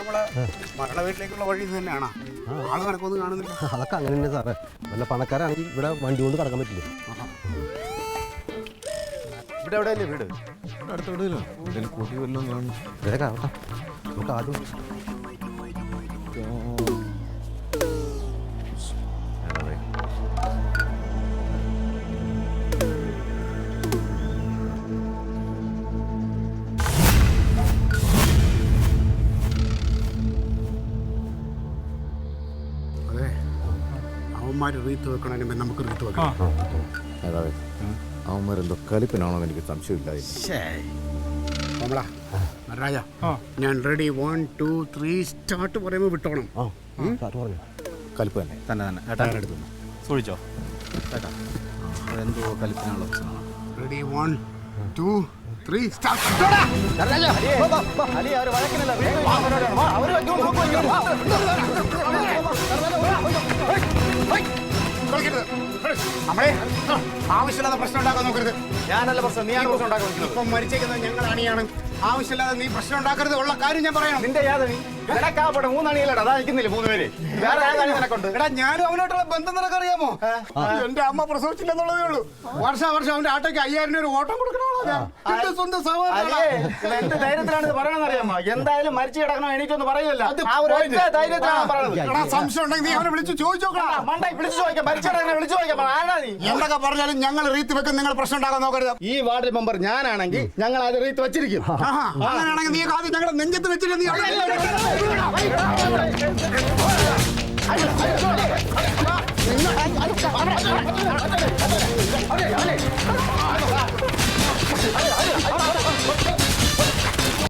നമ്മളെ മരണ വീട്ടിലേക്കുള്ള വഴി ഇത് തന്നെയാണോ? ആള് കണക്കൊന്നും കാണുന്നില്ല. അതൊക്കെ അങ്ങനെ തന്നെ സാറേ. വല്ല പണക്കാരാണെങ്കിൽ ഇവിടെ വണ്ടി കൊണ്ട് കടക്കാൻ പറ്റില്ല. ഇവിടെ എവിടെയല്ലേ വീട്? അടുത്ത എവിടെയല്ലോ കൂട്ടി വല്ലതും കാണും. വേഗം ആവട്ടെ. നമുക്ക് ആദ്യം അതെ, അവന്മാര് റീത്ത് വെക്കണതിന് മുമ്പ് നമുക്ക് റീത്ത് വെക്കണം. അതായത് അവന്മാരെന്തോ കലിപ്പനാണോ എന്ന് എനിക്ക് സംശയമില്ലായി. രാജ, ഞാൻ റെഡി 1 2 3 സ്റ്റാർട്ട് പറയുമ്പോൾ വിട്ടോണം. സാറ് പറഞ്ഞു കലിപ്പ് തന്നെ തന്നെ ഏട്ടാ എടുക്കുന്നു സൂക്ഷിച്ചോ ഏട്ടാ. അതെന്തോ കലിപ്പിനുള്ള പ്രശ്നമാണ്. Ready 1 2 3 start. നമ്മളെ ആവശ്യമില്ലാതെ പ്രശ്നം ഉണ്ടാക്കാൻ നോക്കരുത്. ഞാനല്ല പ്രശ്നം, നീയാണ് പ്രശ്നം ഉണ്ടാക്കാൻ നോക്കുന്നത്. ഇപ്പം മരിച്ചേക്കുന്നത് ഞങ്ങൾ അണിയാണ്. ആവശ്യമില്ലാതെ നീ പ്രശ്നം ഉണ്ടാക്കരുത്. ഉള്ള കാര്യം ഞാൻ പറയണം. നിന്റെ യാതണി നിനക്കാവട്ടെ 3 അണിയല്ലടാ, അതാ നിൽക്കുന്നില്ല 3 പേര്. വേറെ ഏതാണ് നിനക്കുണ്ട്? എടാ, ഞാനും അവനായിട്ടുള്ള ബന്ധം നിനക്കറിയാമോ? എന്റെ അമ്മ പ്രസവിച്ചില്ലെന്നുള്ളതേ ഉള്ളൂ. വർഷം അവന്റെ ആട്ടോയ്ക്ക് 5000 രൂപ ഓട്ടം കൊടുക്കണോ? സ്വന്തം എന്ത് ധൈര്യത്തിലാണ് ഇത് പറയണമെന്ന് അറിയാമോ? എന്തായാലും മരിച്ചു കിടക്കണോ എണീറ്റൊന്ന് പറയല്ല. ആ ഒരു ഒറ്റ ധൈര്യത്തിലാണ് പറയുന്നത്. സംശയം ഉണ്ടെങ്കിൽ നീ അവനെ വിളിച്ച് ചോദിച്ചോക്കണം. മണ്ടായി വിളിച്ചു ചോദിക്കാം, മരിച്ചു കിടക്കണ വിളിച്ചു ചോദിക്കാം. ആരാ നീ? എന്തൊക്കെ പറഞ്ഞാലും ഞങ്ങൾ റീത്ത് വെക്കും. നിങ്ങൾ പ്രശ്നം ഉണ്ടാക്കാൻ നോക്കരുത്. ഈ വാർഡ് മെമ്പർ ഞാനാണെങ്കിൽ ഞങ്ങൾ അത് റീത്ത് വെച്ചിരിക്കും. അങ്ങനെയാണെങ്കിൽ നീ ആദ്യം ഞങ്ങളുടെ നെഞ്ചത്ത് വെച്ചിട്ട് നീ അയ്യോ